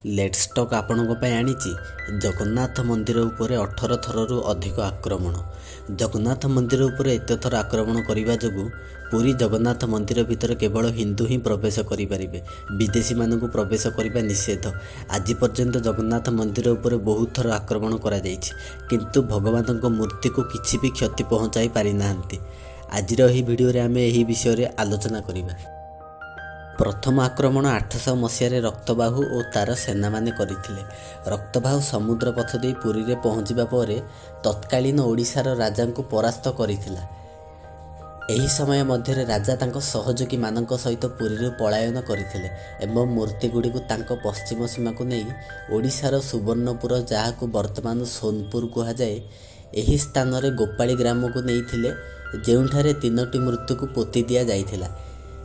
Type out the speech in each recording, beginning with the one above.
Let's talk ଆପଣଙ୍କ ପାଇଁ ଆଣିଛି ଜଗନ୍ନାଥ ମନ୍ଦିର ଉପରେ 18 ଥରରୁ ଅଧିକ ଆକ୍ରମଣ। ଜଗନ୍ନାଥ ମନ୍ଦିର ଉପରେ ଏତେ ଥର ଆକ୍ରମଣ କରିବା ଯୋଗୁଁ ପୁରୀ ଜଗନ୍ନାଥ ମନ୍ଦିର ଭିତରେ କେବଳ ହିନ୍ଦୁ ହିଁ ପ୍ରବେଶ କରିପାରିବେ, ବିଦେଶୀମାନଙ୍କୁ ପ୍ରବେଶ କରିବା ନିଷେଧ। ଆଜି ପର୍ଯ୍ୟନ୍ତ ଜଗନ୍ନାଥ ମନ୍ଦିର ଉପରେ ବହୁତ ଥର ଆକ୍ରମଣ କରାଯାଇଛି, କିନ୍ତୁ ଭଗବାନଙ୍କ ମୂର୍ତ୍ତିକୁ କିଛି ବି କ୍ଷତି ପହଞ୍ଚାଇ ପାରିନାହାନ୍ତି। ଆଜିର ଏହି ଭିଡ଼ିଓରେ ଆମେ ଏହି ବିଷୟରେ ଆଲୋଚନା କରିବା। ପ୍ରଥମ ଆକ୍ରମଣ 800 ମସିହାରେ ରକ୍ତବାହୁ ଓ ତାର ସେନାମାନେ କରିଥିଲେ। ରକ୍ତବାହୁ ସମୁଦ୍ର ପଥ ଦେଇ ପୁରୀରେ ପହଞ୍ଚିବା ପରେ ତତ୍କାଳୀନ ଓଡ଼ିଶାର ରାଜାଙ୍କୁ ପରାସ୍ତ କରିଥିଲା। ଏହି ସମୟ ମଧ୍ୟରେ ରାଜା ତାଙ୍କ ସହଯୋଗୀମାନଙ୍କ ସହିତ ପୁରୀରୁ ପଳାୟନ କରିଥିଲେ ଏବଂ ମୂର୍ତ୍ତିଗୁଡ଼ିକୁ ତାଙ୍କ ପଶ୍ଚିମ ସୀମାକୁ ନେଇ ଓଡ଼ିଶାର ସୁବର୍ଣ୍ଣପୁର, ଯାହାକୁ ବର୍ତ୍ତମାନ ସୋନପୁର କୁହାଯାଏ, ଏହି ସ୍ଥାନରେ ଗୋପାଳୀ ଗ୍ରାମକୁ ନେଇଥିଲେ, ଯେଉଁଠାରେ 3ଟି ମୂର୍ତ୍ତିକୁ ପୋତି ଦିଆଯାଇଥିଲା।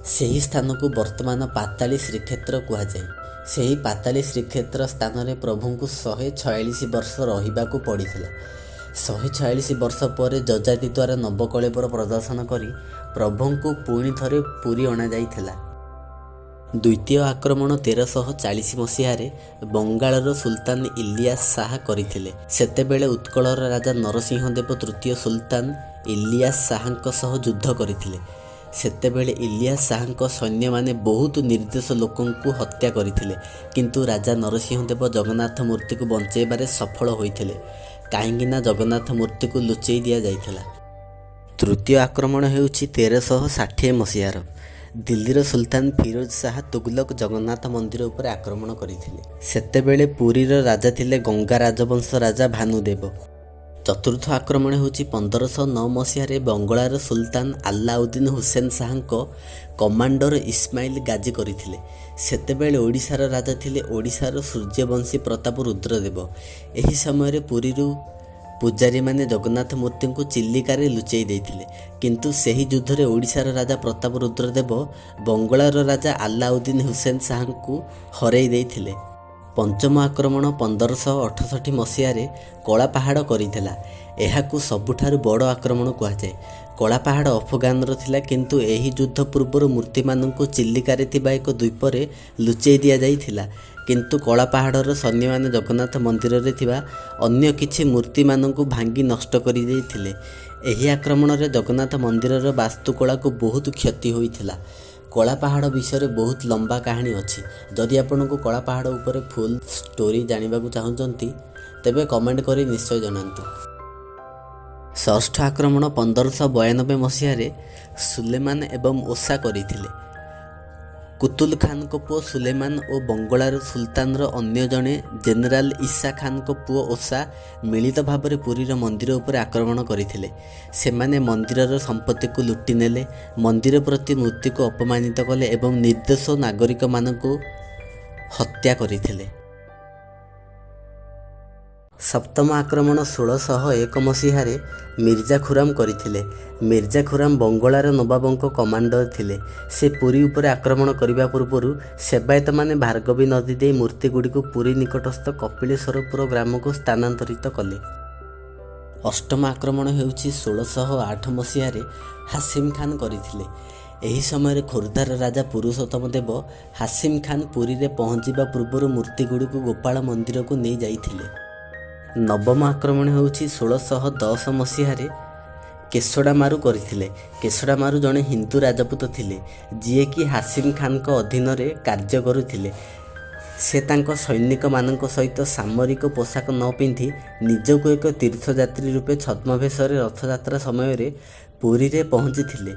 ସେହି ସ୍ଥାନକୁ ବର୍ତ୍ତମାନ ପାତାଳି ଶ୍ରୀକ୍ଷେତ୍ର କୁହାଯାଏ। ସେହି ପାତାଳି ଶ୍ରୀକ୍ଷେତ୍ର ସ୍ଥାନରେ ପ୍ରଭୁଙ୍କୁ 146 ବର୍ଷ ରହିବାକୁ ପଡ଼ିଥିଲା। 146 ବର୍ଷ ପରେ ଯଯାତି ଦ୍ୱାରା ନବକଳେବର ପ୍ରଦର୍ଶନ କରି ପ୍ରଭୁଙ୍କୁ ପୁଣି ଥରେ ପୁରୀ ଅଣାଯାଇଥିଲା। ଦ୍ୱିତୀୟ ଆକ୍ରମଣ 1340 ମସିହାରେ ବଙ୍ଗାଳର ସୁଲତାନ ଇଲିୟାସ ଶାହା କରିଥିଲେ। ସେତେବେଳେ ଉତ୍କଳର ରାଜା ନରସିଂହ ଦେବ ତୃତୀୟ ସୁଲତାନ ଇଲିୟାସ ଶାହାଙ୍କ ସହ ଯୁଦ୍ଧ କରିଥିଲେ। ସେତେବେଳେ ଇଲିୟାସ ଶାହାଙ୍କ ସୈନ୍ୟମାନେ ବହୁତ ନିର୍ଦ୍ଦୋଷ ଲୋକଙ୍କୁ ହତ୍ୟା କରିଥିଲେ, କିନ୍ତୁ ରାଜା ନରସିଂହ ଦେବ ଜଗନ୍ନାଥ ମୂର୍ତ୍ତିକୁ ବଞ୍ଚାଇବାରେ ସଫଳ ହୋଇଥିଲେ, କାହିଁକିନା ଜଗନ୍ନାଥ ମୂର୍ତ୍ତିକୁ ଲୁଚେଇ ଦିଆଯାଇଥିଲା। ତୃତୀୟ ଆକ୍ରମଣ ହେଉଛି 1360 ମସିହାର। ଦିଲ୍ଲୀର ସୁଲତାନ ଫିରୋଜ ଶାହା ତୁଗଲକ ଜଗନ୍ନାଥ ମନ୍ଦିର ଉପରେ ଆକ୍ରମଣ କରିଥିଲେ। ସେତେବେଳେ ପୁରୀର ରାଜା ଥିଲେ ଗଙ୍ଗା ରାଜବଂଶ ରାଜା ଭାନୁଦେବ। ଚତୁର୍ଥ ଆକ୍ରମଣ ହେଉଛି 1509 ମସିହାରେ ବଙ୍ଗଳାର ସୁଲତାନ ଆଲ୍ଲାଉଦ୍ଦିନ ହୁସେନ ଶାହାଙ୍କ କମାଣ୍ଡର ଇସମାଇଲ ଗାଜୀ କରିଥିଲେ। ସେତେବେଳେ ଓଡ଼ିଶାର ରାଜା ଥିଲେ ଓଡ଼ିଶାର ସୂର୍ଯ୍ୟବଂଶୀ ପ୍ରତାପ ରୁଦ୍ରଦେବ। ଏହି ସମୟରେ ପୁରୀରୁ ପୂଜାରୀମାନେ ଜଗନ୍ନାଥ ମୂର୍ତ୍ତିଙ୍କୁ ଚିଲିକାରେ ଲୁଚେଇ ଦେଇଥିଲେ, କିନ୍ତୁ ସେହି ଯୁଦ୍ଧରେ ଓଡ଼ିଶାର ରାଜା ପ୍ରତାପ ରୁଦ୍ରଦେବ ବଙ୍ଗଳାର ରାଜା ଆଲ୍ଲାଉଦ୍ଦିନ ହୁସେନ ଶାହାଙ୍କୁ ହରାଇ ଦେଇଥିଲେ। ପଞ୍ଚମ ଆକ୍ରମଣ 1568 ମସିହାରେ କଳାପାହାଡ଼ କରିଥିଲା। ଏହାକୁ ସବୁଠାରୁ ବଡ଼ ଆକ୍ରମଣ କୁହାଯାଏ। କଳାପାହାଡ଼ ଅଫଗାନର ଥିଲା, କିନ୍ତୁ ଏହି ଯୁଦ୍ଧ ପୂର୍ବରୁ ମୂର୍ତ୍ତିମାନଙ୍କୁ ଚିଲିକାରେ ଥିବା ଏକ ଦ୍ୱୀପରେ ଲୁଚେଇ ଦିଆଯାଇଥିଲା, କିନ୍ତୁ କଳାପାହାଡ଼ର ସୈନ୍ୟମାନେ ଜଗନ୍ନାଥ ମନ୍ଦିରରେ ଥିବା ଅନ୍ୟ କିଛି ମୂର୍ତ୍ତିମାନଙ୍କୁ ଭାଙ୍ଗି ନଷ୍ଟ କରିଦେଇଥିଲେ। ଏହି ଆକ୍ରମଣରେ ଜଗନ୍ନାଥ ମନ୍ଦିରର ବାସ୍ତୁକଳାକୁ ବହୁତ କ୍ଷତି ହୋଇଥିଲା। କଳାପାହାଡ଼ ବିଷୟରେ ବହୁତ ଲମ୍ବା କାହାଣୀ ଅଛି। ଯଦି ଆପଣଙ୍କୁ କଳାପାହାଡ଼ ଉପରେ ଫୁଲ୍ ଷ୍ଟୋରି ଜାଣିବାକୁ ଚାହୁଁଛନ୍ତି, ତେବେ କମେଣ୍ଟ କରି ନିଶ୍ଚୟ ଜଣାନ୍ତୁ। ଷଷ୍ଠ ଆକ୍ରମଣ 1592 ମସିହାରେ ସୁଲେମାନ ଏବଂ ଓସା କରିଥିଲେ। କୁତୁଲ ଖାନଙ୍କ ପୁଅ ସୁଲେମାନ ଓ ବଙ୍ଗଳାର ସୁଲତାନର ଅନ୍ୟ ଜଣେ ଜେନେରାଲ ଇସା ଖାନଙ୍କ ପୁଅ ଓସା ମିଳିତ ଭାବରେ ପୁରୀର ମନ୍ଦିର ଉପରେ ଆକ୍ରମଣ କରିଥିଲେ। ସେମାନେ ମନ୍ଦିରର ସମ୍ପତ୍ତିକୁ ଲୁଟି ନେଲେ, ମନ୍ଦିର ପ୍ରତି ମୂର୍ତ୍ତିକୁ ଅପମାନିତ କଲେ ଏବଂ ନିର୍ଦ୍ଦୋଷ ନାଗରିକମାନଙ୍କୁ ହତ୍ୟା କରିଥିଲେ। ସପ୍ତମ ଆକ୍ରମଣ 1601 ମସିହାରେ ମିର୍ଜା ଖୁରାମ କରିଥିଲେ। ମିର୍ଜା ଖୁରାମ ବଙ୍ଗଳାର ନବାବଙ୍କ କମାଣ୍ଡର ଥିଲେ। ସେ ପୁରୀ ଉପରେ ଆକ୍ରମଣ କରିବା ପୂର୍ବରୁ ସେବାୟତମାନେ ଭାର୍ଗବୀ ନଦୀ ଦେଇ ମୂର୍ତ୍ତିଗୁଡ଼ିକୁ ପୁରୀ ନିକଟସ୍ଥ କପିଳେଶ୍ୱରପୁର ଗ୍ରାମକୁ ସ୍ଥାନାନ୍ତରିତ କଲେ। ଅଷ୍ଟମ ଆକ୍ରମଣ ହେଉଛି 1608 ମସିହାରେ ହାସିମ ଖାନ କରିଥିଲେ। ଏହି ସମୟରେ ଖୋର୍ଦ୍ଧାର ରାଜା ପୁରୁଷୋତ୍ତମ ଦେବ ହାସିମ ଖାନ ପୁରୀରେ ପହଞ୍ଚିବା ପୂର୍ବରୁ ମୂର୍ତ୍ତିଗୁଡ଼ିକୁ ଗୋପାଳ ମନ୍ଦିରକୁ ନେଇ ଯାଇଥିଲେ। ନବମ ଆକ୍ରମଣ ହେଉଛି 1610 ମସିହାରେ କେଶଡ଼ାମାରୁ କରିଥିଲେ। କେଶଡ଼ାମାରୁ ଜଣେ ହିନ୍ଦୁ ରାଜପୁତ ଥିଲେ, ଯିଏକି ହାସିମ ଖାନଙ୍କ ଅଧୀନରେ କାର୍ଯ୍ୟ କରୁଥିଲେ। ସେ ତାଙ୍କ ସୈନିକମାନଙ୍କ ସହିତ ସାମରିକ ପୋଷାକ ନ ପିନ୍ଧି ନିଜକୁ ଏକ ତୀର୍ଥଯାତ୍ରୀ ରୂପେ ଛଦ୍ମବେଶରେ ରଥଯାତ୍ରା ସମୟରେ ପୁରୀରେ ପହଞ୍ଚିଥିଲେ।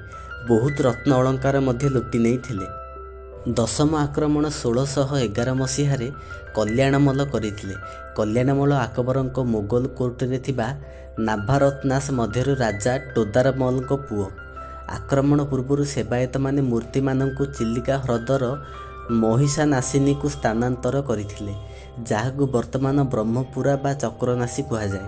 ବହୁତ ରତ୍ନ ଅଳଙ୍କାର ମଧ୍ୟ ଲୁଟି ନେଇଥିଲେ। ଦଶମ ଆକ୍ରମଣ 1611 ମସିହାରେ କଲ୍ୟାଣମଲ କରିଥିଲେ। କଲ୍ୟାଣମଲ ଆକବରଙ୍କ ମୋଗଲ କୋର୍ଟରେ ଥିବା ନାଭାରତ୍ନାସ ମଧ୍ୟରୁ ରାଜା ଟୋଦାରମଲଙ୍କ ପୁଅ। ଆକ୍ରମଣ ପୂର୍ବରୁ ସେବାୟତମାନେ ମୂର୍ତ୍ତିମାନଙ୍କୁ ଚିଲିକା ହ୍ରଦର ମହିଷାନାସିନୀକୁ ସ୍ଥାନାନ୍ତର କରିଥିଲେ, ଯାହାକୁ ବର୍ତ୍ତମାନ ବ୍ରହ୍ମପୁରା ବା ଚକ୍ରନାଶୀ କୁହାଯାଏ।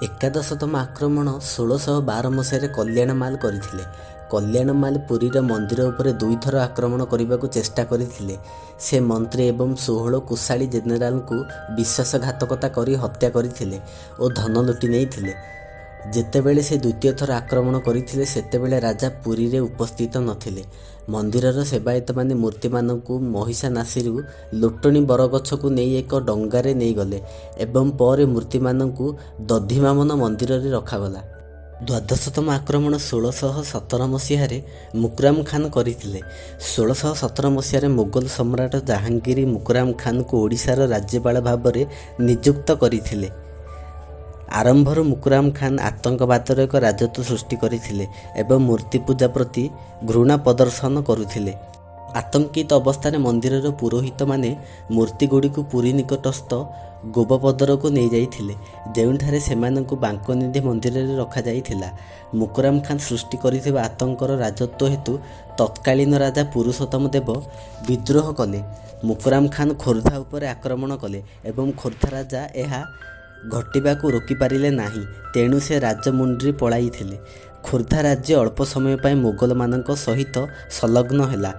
ଏକାଦଶତମ ଆକ୍ରମଣ 1612 ମସିହାରେ କଲ୍ୟାଣମାଲ କରିଥିଲେ। କଲ୍ୟାଣମାଲ ପୁରୀର ମନ୍ଦିର ଉପରେ 2 ଥର ଆକ୍ରମଣ କରିବାକୁ ଚେଷ୍ଟା କରିଥିଲେ। ସେ ମନ୍ତ୍ରୀ ଏବଂ 16 କୁଶାଳୀ ଜେନେରାଲଙ୍କୁ ବିଶ୍ୱାସଘାତକତା କରି ହତ୍ୟା କରିଥିଲେ ଓ ଧନ ଲୁଟି ନେଇଥିଲେ। ଯେତେବେଳେ ସେ ଦ୍ୱିତୀୟ ଥର ଆକ୍ରମଣ କରିଥିଲେ ସେତେବେଳେ ରାଜା ପୁରୀରେ ଉପସ୍ଥିତ ନଥିଲେ। ମନ୍ଦିରର ସେବାୟତମାନେ ମୂର୍ତ୍ତିମାନଙ୍କୁ ମହିଷାନାସୀରୁ ଲୋଟଣୀ ବରଗଛକୁ ନେଇ ଏକ ଡଙ୍ଗାରେ ନେଇଗଲେ ଏବଂ ପରେ ମୂର୍ତ୍ତିମାନଙ୍କୁ ଦଧିମାମନ ମନ୍ଦିରରେ ରଖାଗଲା। ଦ୍ୱାଦଶତମ ଆକ୍ରମଣ 1617 ମସିହାରେ ମୁକରାମ ଖାନ୍ କରିଥିଲେ। 1617 ମସିହାରେ ମୋଗଲ ସମ୍ରାଟ ଜାହାଙ୍ଗୀର ମୁକରାମ ଖାନ୍ଙ୍କୁ ଓଡ଼ିଶାର ରାଜ୍ୟପାଳ ଭାବରେ ନିଯୁକ୍ତ କରିଥିଲେ। ଆରମ୍ଭରୁ ମୁକରାମ ଖାନ୍ ଆତଙ୍କବାଦର ଏକ ରାଜତ୍ୱ ସୃଷ୍ଟି କରିଥିଲେ ଏବଂ ମୂର୍ତ୍ତି ପୂଜା ପ୍ରତି ଘୃଣା ପ୍ରଦର୍ଶନ କରୁଥିଲେ। ଆତଙ୍କିତ ଅବସ୍ଥାରେ ମନ୍ଦିରର ପୁରୋହିତମାନେ ମୂର୍ତ୍ତିଗୁଡ଼ିକୁ ପୁରୀ ନିକଟସ୍ଥ ଗୋବପଦରକୁ ନେଇଯାଇଥିଲେ, ଯେଉଁଠାରେ ସେମାନଙ୍କୁ ବାଙ୍କନିଧି ମନ୍ଦିରରେ ରଖାଯାଇଥିଲା। ମୁକରାମ ଖାନ୍ ସୃଷ୍ଟି କରିଥିବା ଆତଙ୍କର ରାଜତ୍ୱ ହେତୁ ତତ୍କାଳୀନ ରାଜା ପୁରୁଷୋତ୍ତମ ଦେବ ବିଦ୍ରୋହ କଲେ। ମୁକରାମ ଖାନ୍ ଖୋର୍ଦ୍ଧା ଉପରେ ଆକ୍ରମଣ କଲେ ଏବଂ ଖୋର୍ଦ୍ଧା ରାଜା ଏହା ଘଟିବାକୁ ରୋକିପାରିଲେ ନାହିଁ, ତେଣୁ ସେ ରାଜମୁଣ୍ଡ୍ରି ପଳାଇଥିଲେ। ଖୋର୍ଦ୍ଧା ରାଜ୍ୟ ଅଳ୍ପ ସମୟ ପାଇଁ ମୋଗଲମାନଙ୍କ ସହିତ ସଂଲଗ୍ନ ହେଲା।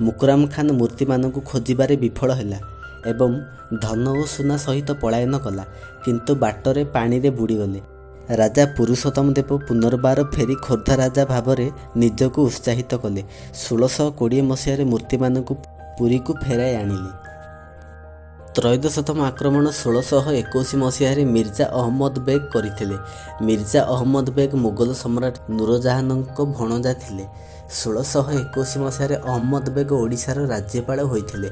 ମୁକରାମ ଖାନ୍ ମୂର୍ତ୍ତିମାନଙ୍କୁ ଖୋଜିବାରେ ବିଫଳ ହେଲା ଏବଂ ଧନ ଓ ସୁନା ସହିତ ପଳାୟନ କଲା, କିନ୍ତୁ ବାଟରେ ପାଣିରେ ବୁଡ଼ିଗଲେ। ରାଜା ପୁରୁଷୋତ୍ତମ ଦେବ ପୁନର୍ବାର ଫେରି ଖୋର୍ଦ୍ଧା ରାଜା ଭାବରେ ନିଜକୁ ଉତ୍ସାହିତ କଲେ। 1620 ମସିହାରେ ମୂର୍ତ୍ତିମାନଙ୍କୁ ପୁରୀକୁ ଫେରାଇ ଆଣିଲେ। ତ୍ରୟୋଦଶତମ ଆକ୍ରମଣ 1621 ମସିହାରେ ମିର୍ଜା ଅହମ୍ମଦ ବେଗ କରିଥିଲେ। ମିର୍ଜା ଅହମ୍ମଦ ବେଗ ମୋଗଲ ସମ୍ରାଟ ନୁରଜାହାନଙ୍କ ଭଣଜା ଥିଲେ। 1621 ମସିହାରେ ଅହମ୍ମଦ ବେଗ ଓଡ଼ିଶାର ରାଜ୍ୟପାଳ ହୋଇଥିଲେ।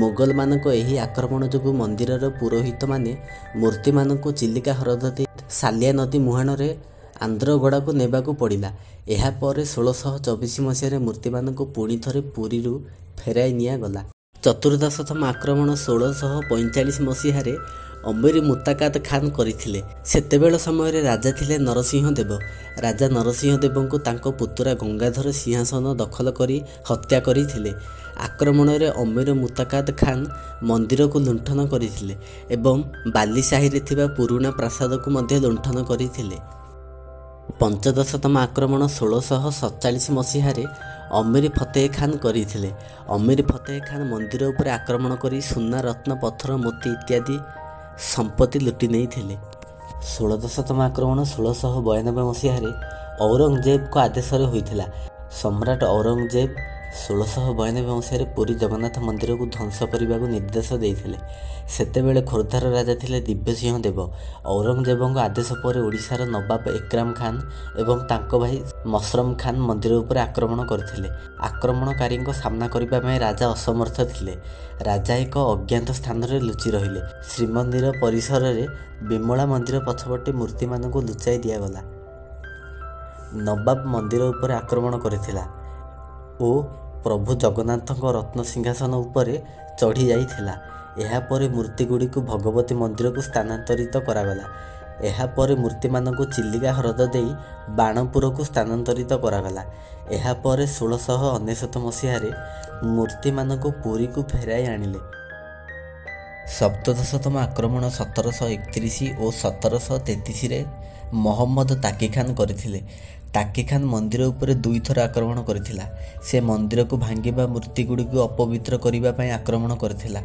ମୋଗଲମାନଙ୍କ ଏହି ଆକ୍ରମଣ ଯୋଗୁଁ ମନ୍ଦିରର ପୁରୋହିତମାନେ ମୂର୍ତ୍ତିମାନଙ୍କୁ ଚିଲିକା ହ୍ରଦ ଦେଇ ସାଲିଆ ନଦୀ ମୁହାଣରେ ଆନ୍ଧ୍ରଗଡ଼ାକୁ ନେବାକୁ ପଡ଼ିଲା। ଏହାପରେ 1624 ମସିହାରେ ମୂର୍ତ୍ତିମାନଙ୍କୁ ପୁଣି ଥରେ ପୁରୀରୁ ଫେରାଇ ନିଆଗଲା। ଚତୁର୍ଦ୍ଦଶତମ ଆକ୍ରମଣ 1645 ମସିହାରେ ଅମୀର ମୁତାକାଦ ଖାନ୍ କରିଥିଲେ। ସେତେବେଳ ସମୟରେ ରାଜା ଥିଲେ ନରସିଂହ ଦେବ। ରାଜା ନରସିଂହ ଦେବଙ୍କୁ ତାଙ୍କ ପୁତୁରା ଗଙ୍ଗାଧର ସିଂହାସନ ଦଖଲ କରି ହତ୍ୟା କରିଥିଲେ। ଆକ୍ରମଣରେ ଅମୀର ମୁତାକାଦ ଖାନ୍ ମନ୍ଦିରକୁ ଲୁଣ୍ଠନ କରିଥିଲେ ଏବଂ ବାଲିସାହିରେ ଥିବା ପୁରୁଣା ପ୍ରାସାଦକୁ ମଧ୍ୟ ଲୁଣ୍ଠନ କରିଥିଲେ। ପଞ୍ଚଦଶତମ ଆକ୍ରମଣ 1647 ମସିହାରେ ଅମୀର ଫତେହ ଖାନ୍ କରିଥିଲେ। ଅମୀର ଫତେହ ଖାନ୍ ମନ୍ଦିର ଉପରେ ଆକ୍ରମଣ କରି ସୁନା, ରତ୍ନ, ପଥର, ମୋତି ଇତ୍ୟାଦି ସମ୍ପତ୍ତି ଲୁଟି ନେଇଥିଲେ। ଷୋଡ଼ଶତମ ଆକ୍ରମଣ 1692 ମସିହାରେ ଔରଙ୍ଗଜେବଙ୍କ ଆଦେଶରେ ହୋଇଥିଲା। ସମ୍ରାଟ ଔରଙ୍ଗଜେବ 1692 ମସିହାରେ ପୁରୀ ଜଗନ୍ନାଥ ମନ୍ଦିରକୁ ଧ୍ୱଂସ କରିବାକୁ ନିର୍ଦ୍ଦେଶ ଦେଇଥିଲେ। ସେତେବେଳେ ଖୋର୍ଦ୍ଧାର ରାଜା ଥିଲେ ଦିବ୍ୟସିଂହ ଦେବ। ଔରଙ୍ଗଜେବଙ୍କ ଆଦେଶ ପରେ ଓଡ଼ିଶାର ନବାବ ଏକ୍ରାମ ଖାନ୍ ଏବଂ ତାଙ୍କ ଭାଇ ମସରମ ଖାନ୍ ମନ୍ଦିର ଉପରେ ଆକ୍ରମଣ କରିଥିଲେ। ଆକ୍ରମଣକାରୀଙ୍କ ସାମ୍ନା କରିବା ପାଇଁ ରାଜା ଅସମର୍ଥ ଥିଲେ। ରାଜା ଏକ ଅଜ୍ଞାତ ସ୍ଥାନରେ ଲୁଚି ରହିଲେ। ଶ୍ରୀମନ୍ଦିର ପରିସରରେ ବିମଳା ମନ୍ଦିର ପଛପଟେ ମୂର୍ତ୍ତିମାନଙ୍କୁ ଲୁଚାଇ ଦିଆଗଲା। ନବାବ ମନ୍ଦିର ଉପରେ ଆକ୍ରମଣ କରିଥିଲା ଓ ପ୍ରଭୁ ଜଗନ୍ନାଥଙ୍କ ରତ୍ନସିଂହାସନ ଉପରେ ଚଢ଼ି ଯାଇଥିଲା। ଏହାପରେ ମୂର୍ତ୍ତିଗୁଡ଼ିକୁ ଭଗବତୀ ମନ୍ଦିରକୁ ସ୍ଥାନାନ୍ତରିତ କରାଗଲା। ଏହାପରେ ମୂର୍ତ୍ତିମାନଙ୍କୁ ଚିଲିକା ହ୍ରଦ ଦେଇ ବାଣପୁରକୁ ସ୍ଥାନାନ୍ତରିତ କରାଗଲା। ଏହାପରେ 1699 ମସିହାରେ ମୂର୍ତ୍ତିମାନଙ୍କୁ ପୁରୀକୁ ଫେରାଇ ଆଣିଲେ। ସପ୍ତଦଶତମ ଆକ୍ରମଣ 1731 ଓ 1733ରେ ମହମ୍ମଦ ତାକି ଖାନ୍ କରିଥିଲେ। ତାକି ଖାନ୍ ମନ୍ଦିର ଉପରେ ଦୁଇଥର ଆକ୍ରମଣ କରିଥିଲା। ସେ ମନ୍ଦିରକୁ ଭାଙ୍ଗିବା ମୂର୍ତ୍ତିଗୁଡ଼ିକୁ ଅପବିତ୍ର କରିବା ପାଇଁ ଆକ୍ରମଣ କରିଥିଲା।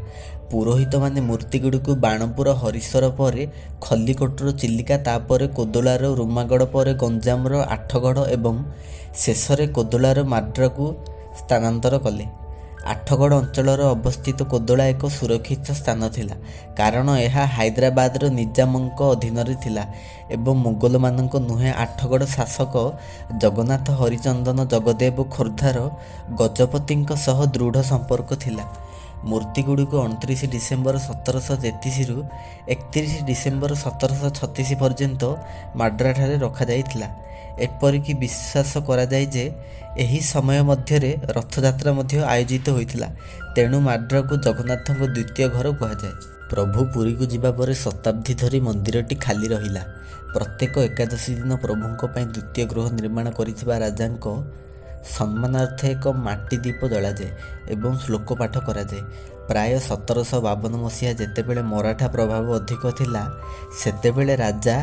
ପୁରୋହିତମାନେ ମୂର୍ତ୍ତିଗୁଡ଼ିକୁ ବାଣପୁର, ହରିଶ୍ୱର ପରେ ଖଲ୍ଲିକୋଟର ଚିଲିକା, ତାପରେ କୋଦଳାର ରୁମାଗଡ଼ ପରେ ଗଞ୍ଜାମର ଆଠଗଡ଼ ଏବଂ ଶେଷରେ କୋଦଳାର ମାଡ୍ରାକୁ ସ୍ଥାନାନ୍ତର କଲେ। ଆଠଗଡ଼ ଅଞ୍ଚଳରେ ଅବସ୍ଥିତ କୋଦଳା ଏକ ସୁରକ୍ଷିତ ସ୍ଥାନ ଥିଲା, କାରଣ ଏହା ହାଇଦ୍ରାବାଦର ନିଜାମଙ୍କ ଅଧୀନରେ ଥିଲା ଏବଂ ମୋଗଲମାନଙ୍କ ନୁହେଁ। ଆଠଗଡ଼ ଶାସକ ଜଗନ୍ନାଥ ହରିଚନ୍ଦନ ଜଗଦେବ ଖୋର୍ଦ୍ଧାର ଗଜପତିଙ୍କ ସହ ଦୃଢ଼ ସମ୍ପର୍କ ଥିଲା। ମୂର୍ତ୍ତିଗୁଡ଼ିକୁ 29 ଡିସେମ୍ବର 1733ରୁ 31 ଡିସେମ୍ବର 1736 ପର୍ଯ୍ୟନ୍ତ ମାଡ୍ରାଠାରେ ରଖାଯାଇଥିଲା। ଏପରିକି ବିଶ୍ୱାସ କରାଯାଏ ଯେ ଏହି ସମୟ ମଧ୍ୟରେ ରଥଯାତ୍ରା ମଧ୍ୟ ଆୟୋଜିତ ହୋଇଥିଲା, ତେଣୁ ମାଡ୍ରାକୁ ଜଗନ୍ନାଥଙ୍କ ଦ୍ୱିତୀୟ ଘର କୁହାଯାଏ। ପ୍ରଭୁ ପୁରୀକୁ ଯିବା ପରେ ଶତାବ୍ଦୀ ଧରି ମନ୍ଦିରଟି ଖାଲି ରହିଲା। ପ୍ରତ୍ୟେକ ଏକାଦଶୀ ଦିନ ପ୍ରଭୁଙ୍କ ପାଇଁ ଦ୍ୱିତୀୟ ଗୃହ ନିର୍ମାଣ କରିଥିବା ରାଜାଙ୍କ ସମ୍ମାନାର୍ଥେ ଏକ ମାଟି ଦୀପ ଜଳାଯାଏ ଏବଂ ଶ୍ଲୋକ ପାଠ କରାଯାଏ। ପ୍ରାୟ 1752 ମସିହା ଯେତେବେଳେ ମରାଠା ପ୍ରଭାବ ଅଧିକ ଥିଲା, ସେତେବେଳେ ରାଜା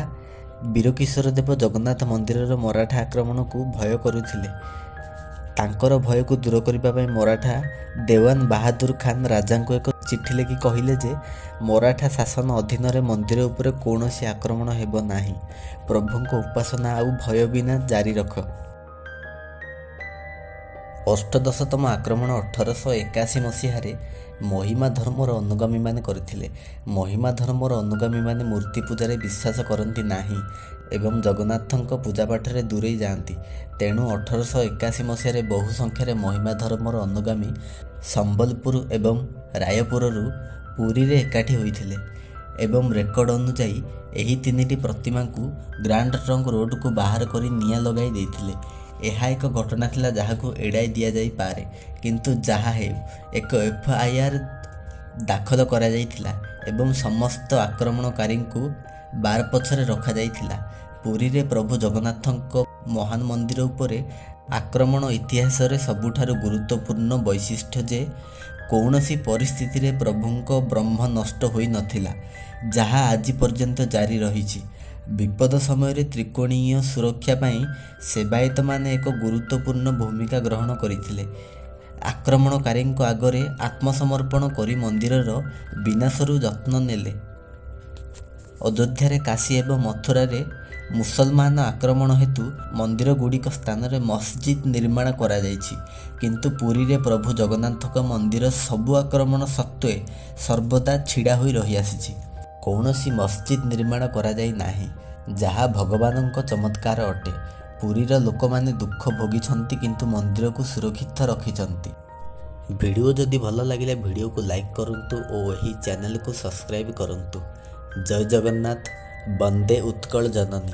ବୀରକିଶୋର ଦେବ ଜଗନ୍ନାଥ ମନ୍ଦିରର ମରାଠା ଆକ୍ରମଣକୁ ଭୟ କରୁଥିଲେ। ତାଙ୍କର ଭୟକୁ ଦୂର କରିବା ପାଇଁ ମରାଠା ଦେୱାନ ବାହାଦୁର ଖାନ୍ ରାଜାଙ୍କୁ ଏକ ଚିଠି ଲେଖି କହିଲେ ଯେ ମରାଠା ଶାସନ ଅଧୀନରେ ମନ୍ଦିର ଉପରେ କୌଣସି ଆକ୍ରମଣ ହେବ ନାହିଁ। ପ୍ରଭୁଙ୍କ ଉପାସନା ଆଉ ଭୟ ବିନା ଜାରି ରଖ। ଅଷ୍ଟଦଶତମ ଆକ୍ରମଣ 1881 ମସିହାରେ ମହିମା ଧର୍ମର ଅନୁଗାମୀମାନେ କରିଥିଲେ। ମହିମା ଧର୍ମର ଅନୁଗାମୀମାନେ ମୂର୍ତ୍ତି ପୂଜାରେ ବିଶ୍ୱାସ କରନ୍ତି ନାହିଁ ଏବଂ ଜଗନ୍ନାଥଙ୍କ ପୂଜାପାଠରେ ଦୂରେଇ ଯାଆନ୍ତି। ତେଣୁ 1881 ମସିହାରେ ବହୁ ସଂଖ୍ୟାରେ ମହିମା ଧର୍ମର ଅନୁଗାମୀ ସମ୍ବଲପୁର ଏବଂ ରାୟପୁରରୁ ପୁରୀରେ ଏକାଠି ହୋଇଥିଲେ ଏବଂ ରେକର୍ଡ ଅନୁଯାୟୀ ଏହି ତିନିଟି ପ୍ରତିମାଙ୍କୁ ଗ୍ରାଣ୍ଡ ଟ୍ରଙ୍କ ରୋଡକୁ ବାହାର କରି ନିଆଁ ଲଗାଇ ଦେଇଥିଲେ। ଏହା ଏକ ଘଟଣା ଥିଲା ଯାହାକୁ ଏଡ଼ାଇ ଦିଆଯାଇପାରେ, କିନ୍ତୁ ଯାହା ହେଉ ଏକ FIR ଦାଖଲ କରାଯାଇଥିଲା ଏବଂ ସମସ୍ତ ଆକ୍ରମଣକାରୀଙ୍କୁ ବାର ପଛରେ ରଖାଯାଇଥିଲା। ପୁରୀରେ ପ୍ରଭୁ ଜଗନ୍ନାଥଙ୍କ ମହାନ ମନ୍ଦିର ଉପରେ ଆକ୍ରମଣ ଇତିହାସରେ ସବୁଠାରୁ ଗୁରୁତ୍ୱପୂର୍ଣ୍ଣ ବୈଶିଷ୍ଟ୍ୟ ଯେ କୌଣସି ପରିସ୍ଥିତିରେ ପ୍ରଭୁଙ୍କ ବ୍ରହ୍ମ ନଷ୍ଟ ହୋଇନଥିଲା, ଯାହା ଆଜି ପର୍ଯ୍ୟନ୍ତ ଜାରି ରହିଛି। ବିପଦ ସମୟରେ ତ୍ରିକୋଣୀୟ ସୁରକ୍ଷା ପାଇଁ ସେବାୟତମାନେ ଏକ ଗୁରୁତ୍ୱପୂର୍ଣ୍ଣ ଭୂମିକା ଗ୍ରହଣ କରିଥିଲେ। ଆକ୍ରମଣକାରୀଙ୍କ ଆଗରେ ଆତ୍ମସମର୍ପଣ କରି ମନ୍ଦିରର ବିନାଶରୁ ଯତ୍ନ ନେଲେ। ଅଯୋଧ୍ୟାରେ, କାଶୀ ଏବଂ ମଥୁରାରେ ମୁସଲମାନ ଆକ୍ରମଣ ହେତୁ ମନ୍ଦିରଗୁଡ଼ିକ ସ୍ଥାନରେ ମସଜିଦ୍ ନିର୍ମାଣ କରାଯାଇଛି, କିନ୍ତୁ ପୁରୀରେ ପ୍ରଭୁ ଜଗନ୍ନାଥଙ୍କ ମନ୍ଦିର ସବୁ ଆକ୍ରମଣ ସତ୍ତ୍ୱେ ସର୍ବଦା ଛିଡ଼ା ହୋଇ ରହିଆସିଛି। କୌଣସି ମସଜିଦ୍ ନିର୍ମାଣ କରାଯାଇ ନାହିଁ, ଯାହା ଭଗବାନଙ୍କ ଚମତ୍କାର ଅଟେ। ପୁରୀର ଲୋକମାନେ ଦୁଃଖ ଭୋଗିଛନ୍ତି କିନ୍ତୁ ମନ୍ଦିରକୁ ସୁରକ୍ଷିତ ରଖିଛନ୍ତି। ଭିଡ଼ିଓ ଯଦି ଭଲ ଲାଗିଲେ ଭିଡ଼ିଓକୁ ଲାଇକ୍ କରନ୍ତୁ ଓ ଏହି ଚ୍ୟାନେଲକୁ ସବସ୍କ୍ରାଇବ୍ କରନ୍ତୁ। ଜୟ ଜଗନ୍ନାଥ। ବନ୍ଦେ ଉତ୍କଳ ଜନନୀ।